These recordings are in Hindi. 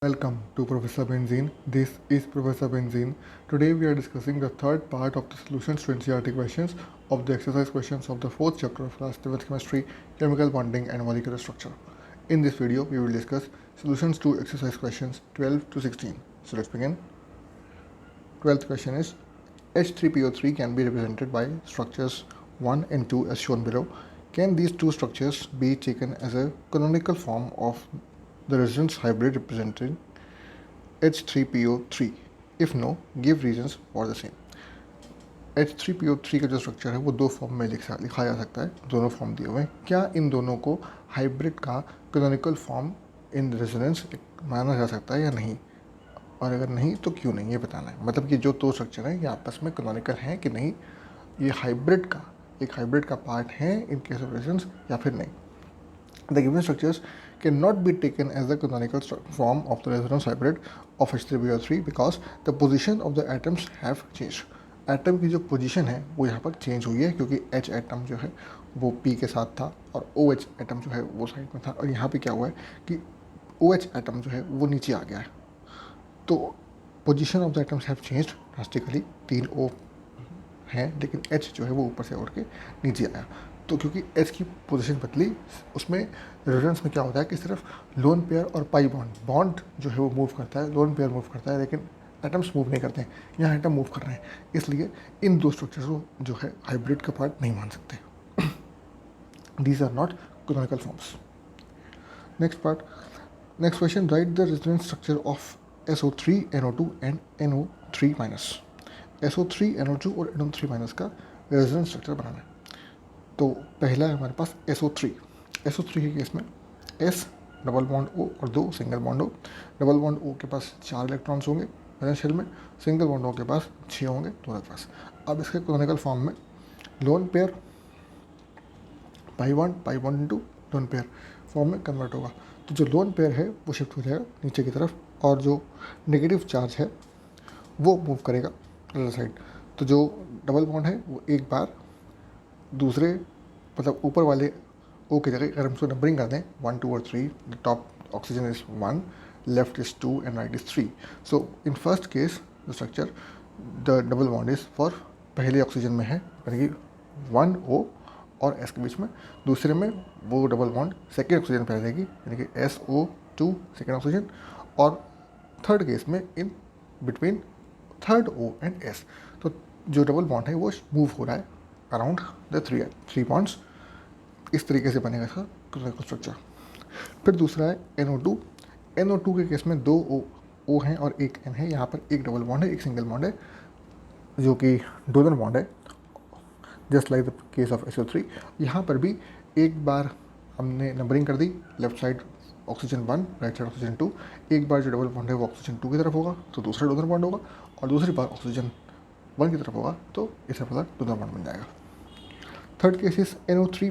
Welcome to Professor Benzene. This is Professor Benzene. Today we are discussing the third part of the solutions to NCERT questions of the exercise questions of the fourth chapter of class 7th chemistry, chemical bonding and molecular structure. In this video, we will discuss solutions to exercise questions 12 to 16. So let's begin. 12th question is H3PO3 can be represented by structures 1 and 2 as shown below. Can these two structures be taken as a canonical form of the resonance hybrid representing H3PO3? If no, give reasons for the same. H3PO3 का जो स्ट्रक्चर है वो दो फॉर्म में लिखा जा सकता है, दोनों फॉर्म दिए हुए हैं. क्या इन दोनों को हाइब्रिड का कैनोनिकल फॉर्म इन रेजोनेंस माना जा सकता है या नहीं, और अगर नहीं तो क्यों नहीं, ये बताना है. मतलब कि जो दो स्ट्रक्चर हैं ये आपस में कैनोनिकल हैं कि नहीं, ये हाइब्रिड का पार्ट है इन केस ऑफ रेजोनेंस या फिर नहीं. The given structures cannot be taken as the canonical form of the resonance hybrid of H3PO3 because the position of the atoms have changed. Atom की जो पोजीशन है वो यहाँ पर चेंज हुई है क्योंकि H एटम जो है वो P के साथ था और OH एटम जो है वो साइड में था, और यहाँ पे क्या हुआ है कि OH एटम जो है वो नीचे आ गया है. तो position of the atoms have changed drastically. 3 O हैं लेकिन H जो है वो ऊपर से उड़ के नीचे आया. तो क्योंकि H की पोजीशन बदली, उसमें रेजोनेंस में क्या होता है कि सिर्फ लोन पेयर और पाई बॉन्ड जो है वो मूव करता है, लोन पेयर मूव करता है, लेकिन एटम्स मूव नहीं करते हैं. यहाँ एटम मूव कर रहे हैं, इसलिए इन दो स्ट्रक्चर्स को जो है हाइब्रिड का पार्ट नहीं मान सकते. These are not canonical forms. Next question, write the resonance structure of SO3 NO2 and NO3 minus. SO3 NO2 और NO3 माइनस का रेजोनेंस स्ट्रक्चर बनाना है. तो पहला है हमारे पास SO3 के केस में S डबल बॉन्ड O और 2 single bond O. Double bond O के पास 4 इलेक्ट्रॉन्स होंगे वैलेंस शेल में, सिंगल बॉन्ड O के पास 6 होंगे दोनों के पास. अब इसके कैनोनिकल फॉर्म में lone pair pi bond into lone pair form में कन्वर्ट होगा. तो जो लोन पेयर है वो शिफ्ट हो जाएगा नीचे की तरफ, और जो नेगेटिव चार्ज है वो मूव करेगा अदर साइड. तो जो डबल बॉन्ड है वो एक बार दूसरे मतलब ऊपर वाले O की जगह अगर हम उसको नंबरिंग कर दें 1 2 और 3, the top oxygen is 1, left is 2 and right is 3. So in first case the structure the double bond is for पहले ऑक्सीजन में है यानी कि 1 O और S के बीच में. दूसरे में वो डबल बॉन्ड सेकेंड ऑक्सीजन पर रहेगी यानी कि SO2 सेकेंड ऑक्सीजन, और थर्ड केस में in between third O and S. तो जो डबल बॉन्ड है वो मूव हो रहा है अराउंड द थ्री बॉन्ड्स. इस तरीके से बनेगा इसका कैनोनिकल स्ट्रक्चर. फिर दूसरा है NO2 के केस में 2 O हैं और 1 N है. यहाँ पर एक डबल बॉन्ड है, एक सिंगल बॉन्ड है जो कि डोनर बॉन्ड है, just like the case of SO3. यहाँ पर भी एक बार हमने नंबरिंग कर दी, left side oxygen 1, right side oxygen 2. एक बार जो डबल बॉन्ड है वो ऑक्सीजन 2 की तरफ होगा तो दूसरा डोनर बॉन्ड होगा, और दूसरी बार ऑक्सीजन 1 की तरफ होगा तो इस तरफ डोनर बॉन्ड बन जाएगा. Third case is NO3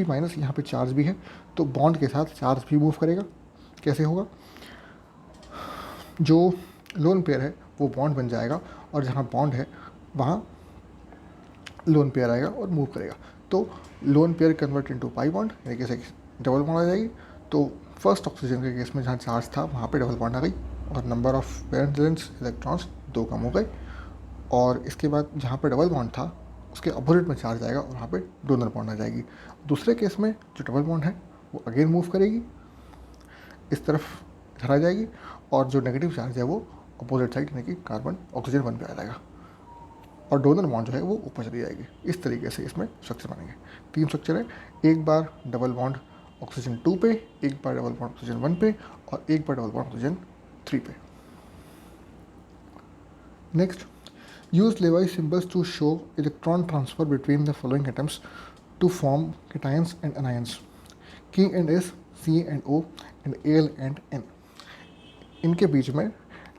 minus. यहाँ पे चार्ज भी है तो बॉन्ड के साथ चार्ज भी मूव करेगा. कैसे होगा, जो लोन पेयर है वो बॉन्ड बन जाएगा और जहाँ बॉन्ड है वहाँ लोन पेयर आएगा और मूव करेगा. तो lone pair convert into pi bond यानी कि डबल बॉन्ड आ जाएगी. तो फर्स्ट ऑक्सीजन के केस में जहाँ चार्ज था वहाँ पे डबल बॉन्ड आ गई और नंबर ऑफ वैलेंस इलेक्ट्रॉन्स 2 कम हो गए. और इसके बाद जहाँ पे डबल बॉन्ड था उसके अपोजिट में चार्ज आएगा और वहाँ पे डोनर बॉन्ड आ जाएगी. दूसरे केस में जो डबल बॉन्ड है वो अगेन मूव करेगी, इस तरफ इधर आ जाएगी, और जो नेगेटिव चार्ज है वो अपोजिट साइड यानी कि कार्बन ऑक्सीजन 1 पे आ जाएगा, और डोनर बॉन्ड जो है वो ऊपर चली जाएगी. इस तरीके से इसमें स्ट्रक्चर बनेंगे. 3 स्ट्रक्चर है, एक बार डबल बॉन्ड ऑक्सीजन 2 पे, एक बार डबल बॉन्ड ऑक्सीजन 1 पे, और एक बार डबल बॉन्ड ऑक्सीजन 3 पे. Next, use Levi symbols to show electron transfer between the following atoms to form cations and anions: K and S, C and O, and Al and N. इनके बीच में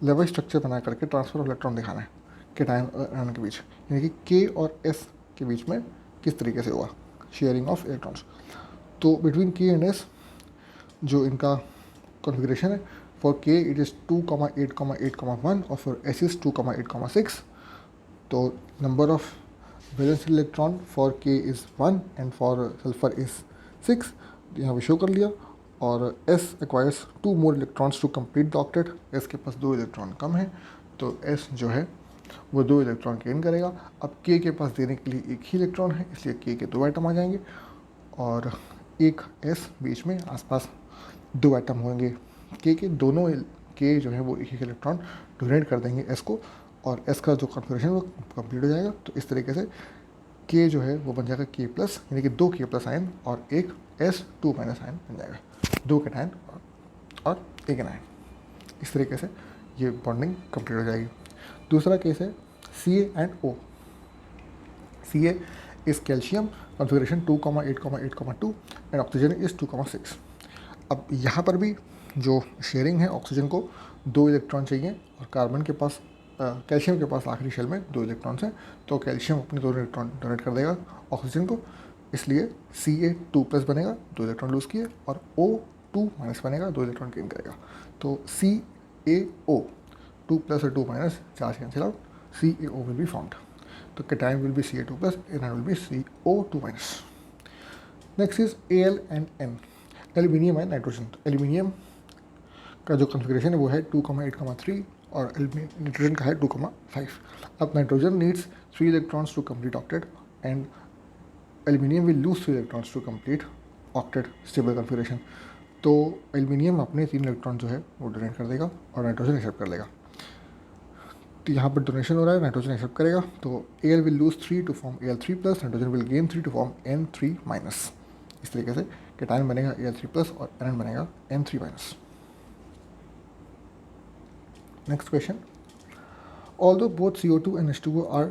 लेवाई स्ट्रक्चर बना करके ट्रांसफर ऑफ इलेक्ट्रॉन दिखाना है केटायन और आयन के बीच, यानी कि K और S के बीच में किस तरीके से होगा शेयरिंग ऑफ इलेक्ट्रॉन्स. तो बिटवीन K एंड S जो इनका कॉन्फ़िगरेशन है, फॉर K इट इज़ 2,8,8,1 और फॉर S इज़ 2,8,6. तो number of valence electron for K is 1 and for sulphur is 6. यहाँ पे शो कर लिया. और S acquires 2 more electrons to complete the octet. S के पास 2 इलेक्ट्रॉन कम है, तो एस जो है वो 2 इलेक्ट्रॉन गेन करेगा। अब के के पास देने के लिए एक ही इलेक्ट्रॉन है, इसलिए के 2 एटम आ जाएंगे और एक एस बीच में आसपास 2 एटम होंगे। के दोनों के जो है वो एक इलेक्ट्रॉन डोनेट कर देंगे एस को, और एस का जो कॉन्फिगरेशन वो कंप्लीट हो जाएगा। तो इस तरीके से के जो है वो बन जाएगा के प्लस, यानी कि 2 के प्लस आयन और एक एस 2 माइनस आयन बन जाएगा, 2 कैटायन और एक एनायन। इस तरीके से ये बॉन्डिंग कंप्लीट हो जाएगी। दूसरा केस है C A and O. C A is calcium configuration 2,8,8,2 and oxygen is 2,6। अब यहाँ पर भी जो शेयरिंग है, ऑक्सीजन को 2 इलेक्ट्रॉन चाहिए और कार्बन के पास कैल्शियम के पास आखिरी शेल में 2 इलेक्ट्रॉन्स हैं, तो कैल्शियम अपने 2 इलेक्ट्रॉन डोनेट कर देगा ऑक्सीजन को, इसलिए Ca2+ बनेगा, 2 इलेक्ट्रॉन लूज़ किए, और O2- बनेगा, 2 इलेक्ट्रॉन गेन करेगा। तो CaO 2+ और 2- charge cancel out, CaO will be found. तो cation will be Ca2+, anion will be CO2-। Next is Al and N, aluminium and nitrogen. तो एल्यूमिनियम का जो कॉन्फ़िगरेशन है वो है 2,8,3 और नाइट्रोजन का है 2,5। अब nitrogen needs 3 electrons to complete octet and aluminium will lose 3 electrons to complete octet stable configuration. तो एल्यूमिनियम अपने 3 इलेक्ट्रॉन जो है वो डोनेट कर देगा और नाइट्रोजन एक्सेप्ट कर लेगा। तो यहाँ पर डोनेशन हो रहा है, नाइट्रोजन एक्सेप्ट करेगा, तो Al will lose 3 to form Al3+, nitrogen will gain 3 to form N3-। इस तरीके से कैटायन बनेगा Al3+ और एनायन बनेगा N3-। Next question. Although both CO2 and H2O are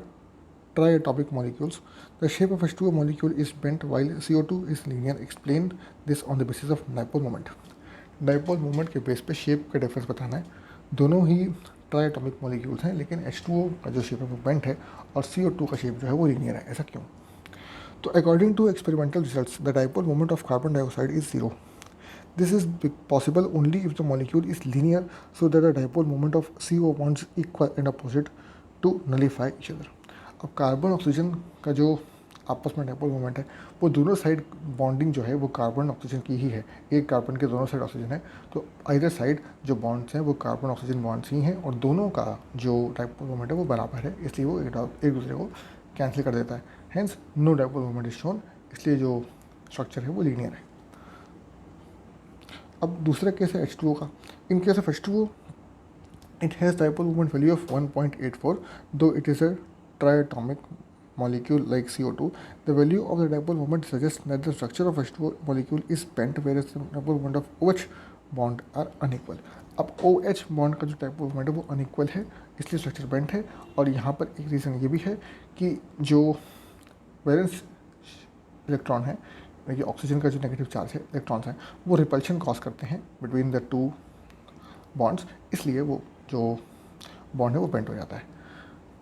triatomic molecules, the shape of H2O molecule is bent while CO2 is linear. Explain this on the basis of dipole moment. Dipole moment के बेस पे शेप का डिफरेंस बताना है। दोनों ही ट्राइएटॉमिक मॉलिक्यूल्स हैं, लेकिन H2O का जो शेप है वो बेंट है और CO2 का शेप जो है वो लीनियर है। ऐसा क्यों? तो according to experimental results the dipole moment of carbon dioxide is 0। This is possible only if the molecule is linear, so that the dipole moment of CO bonds equal and opposite to nullify each other. अब कार्बन ऑक्सीजन का जो आपस में डाइपोल मोमेंट है वो दोनों साइड बॉन्डिंग जो है वो कार्बन ऑक्सीजन की ही है। एक कार्बन के दोनों साइड ऑक्सीजन है, तो आइदर साइड जो बॉन्ड्स हैं वो कार्बन ऑक्सीजन बॉन्ड्स ही हैं और दोनों का जो डाइपोल मोमेंट है वो बराबर है, इसलिए वो एक दूसरे को कैंसिल कर देता है। Hence no dipole moment is shown, इसलिए जो स्ट्रक्चर है वो लीनियर है। अब दूसरा केस है H2O का। In case of H2O it has dipole moment value of 1.84, though it is a triatomic molecule like CO2. The value of the dipole moment suggests that the structure of H2O molecule is bent, whereas the dipole moment of OH bond are unequal. अब OH बॉन्ड का जो dipole moment है वो अनइक्वल है, इसलिए स्ट्रक्चर बेंट है। और यहाँ पर एक रीज़न ये भी है कि जो वैलेंस इलेक्ट्रॉन है, कि ऑक्सीजन का जो नेगेटिव चार्ज है, इलेक्ट्रॉन्स हैं, वो रिपल्शन कॉज करते हैं बिटवीन द 2 बॉन्ड्स, इसलिए वो जो बॉन्ड है वो बेंट हो जाता है।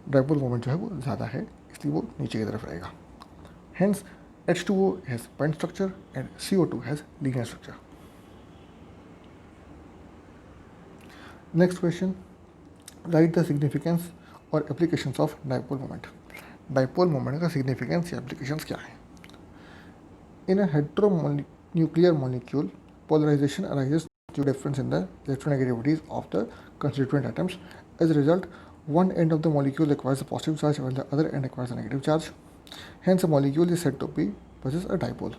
डाइपोल मोमेंट जो है वो ज़्यादा है, इसलिए वो नीचे की तरफ रहेगा। Hence H2O has bent structure and CO2 has linear structure. Next question, write the significance और applications of dipole moment. Dipole moment का सिग्निफिकेंस या एप्लीकेशंस क्या है? In a heteronuclear molecule, polarization arises due to difference in the electronegativities of the constituent atoms. As a result, one end of the molecule acquires a positive charge while the other end acquires a negative charge. Hence, a molecule is said to be possess a dipole.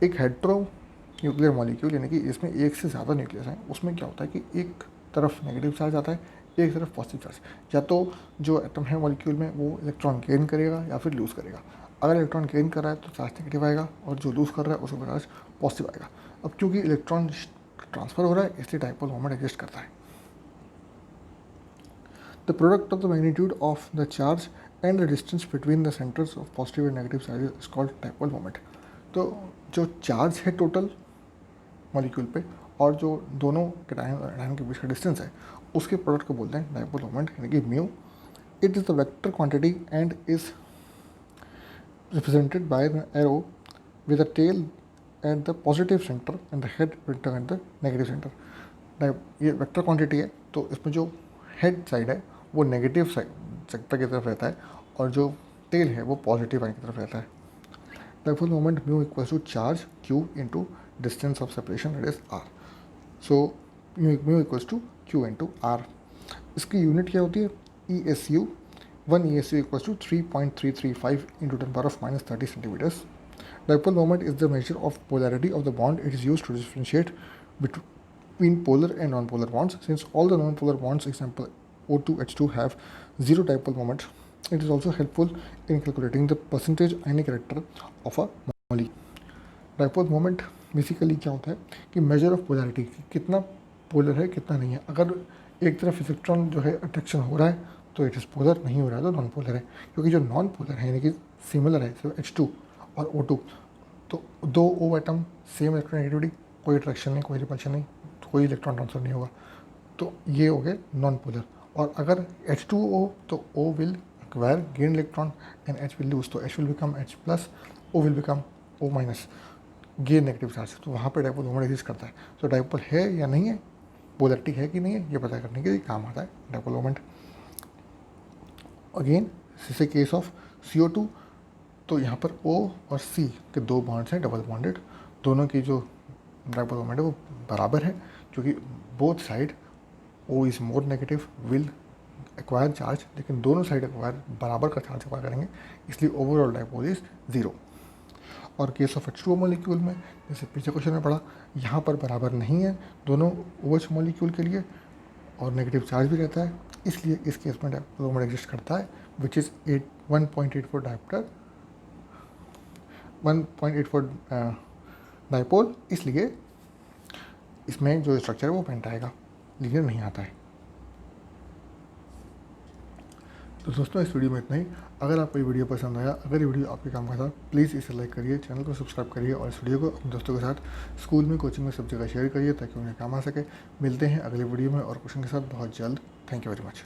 एक हेट्रोन्यूक्लियर मॉलिक्यूल यानी कि इसमें एक से ज़्यादा न्यूक्लियस हैं, उसमें क्या होता है कि एक तरफ नेगेटिव चार्ज आता है, एक तरफ पॉजिटिव चार्ज। या तो जो एटम है मॉलिक्यूल में वो इलेक्ट्रॉन गेन करेगा या फिर लूज़ करेगा। अगर इलेक्ट्रॉन गेन कर रहा है तो चार्ज नेगेटिव आएगा और जो लूज़ कर रहा है उसका चार्ज पॉजिटिव आएगा। अब क्योंकि इलेक्ट्रॉन ट्रांसफर हो रहा है इसलिए डाइपोल मोमेंट एग्जिस्ट करता है। The product of the magnitude of the charge and the distance between the centres of positive and negative charge is called dipole moment. तो जो चार्ज है टोटल मॉलिक्यूल पे और जो दोनों कैटायन और एनायन के बीच का डिस्टेंस है उसके प्रोडक्ट को बोलते हैं डाइपोल मोमेंट, यानी कि mu. It is the vector quantity and is represented by an arrow with a tail at the positive center and the head vector at the negative center. ये वेक्टर क्वांटिटी है, तो इसमें जो हेड साइड है वो नेगेटिव साइड सेक्टर की तरफ रहता है और जो टेल है वो पॉजिटिव साइड की तरफ रहता है। Dipole moment mu equals to charge Q into distance of separation, that is r. So mu equals to q into r. इसकी यूनिट क्या होती है? ESU. 1 ESU equals to 3.335 into 10 power of minus 30 centimeters. Dipole moment is the measure of polarity of the bond. It is used to differentiate between polar and non-polar bonds. Since all the non-polar bonds, example O2, H2, have zero dipole moment, it is also helpful in calculating the percentage ionic character of a molecule. Dipole moment basically क्या होता है कि मेजर ऑफ पोलैरिटी, कितना पोलर है कितना नहीं है. अगर एक तरफ इलेक्ट्रॉन जो है अट्रैक्शन हो रहा है तो इट इज़ पोलर, नहीं हो रहा है तो नॉन पोलर है. क्योंकि जो नॉन पोलर है यानी कि सिमिलर है, सिर्फ H2 और O2, तो दो O एटम सेम इलेक्ट्रोनेगेटिविटी, कोई अट्रैक्शन नहीं, कोई रिपल्शन नहीं, कोई इलेक्ट्रॉन ट्रांसफर नहीं होगा, तो ये हो गए नॉन पोलर. और अगर H2O तो O will acquire gain electron and H will lose, तो H will become H plus, O will become O minus, gain negative charge. तो वहाँ पे डाइपोल मोमेंट एग्जिस्ट करता है. तो डाइपोल है या नहीं है, पोलैरिटी है कि नहीं है, ये पता करने के लिए काम आता है डाइपोल मोमेंट. अगेन जैसे केस ऑफ CO2, तो यहाँ पर O और C के दो बॉन्ड्स हैं डबल बॉन्डेड, दोनों की जो डाइपोल मोमेंट है वो बराबर है, क्योंकि both side O is more negative will acquire charge, लेकिन दोनों साइड एक्वायर बराबर का चार्ज एक्वायर करेंगे, इसलिए ओवरऑल डाइपोल इज 0. और केस ऑफ H2O मॉलिक्यूल में, जैसे पीछे क्वेश्चन में पढ़ा, यहाँ पर बराबर नहीं है दोनों OH मॉलिक्यूल के लिए, और नेगेटिव चार्ज भी रहता है, इसलिए इस केस में डाइपोल मोमेंट एग्जिस्ट करता है, विच इज़ 1.84 डाइप्टर 1.84 डाइपोल. इसलिए इसमें जो स्ट्रक्चर है वो पेंट आएगा, लीनियर नहीं आता है. तो दोस्तों इस वीडियो में इतना ही. अगर आपको ये वीडियो पसंद आया, अगर ये वीडियो आपके काम का था, प्लीज़ इसे लाइक करिए, चैनल को सब्सक्राइब करिए और इस वीडियो को अपने दोस्तों के साथ स्कूल में, कोचिंग में सब जगह शेयर करिए ताकि उन्हें काम आ सके. मिलते हैं अगले वीडियो में और क्वेश्चन के साथ बहुत जल्द. Thank you very much.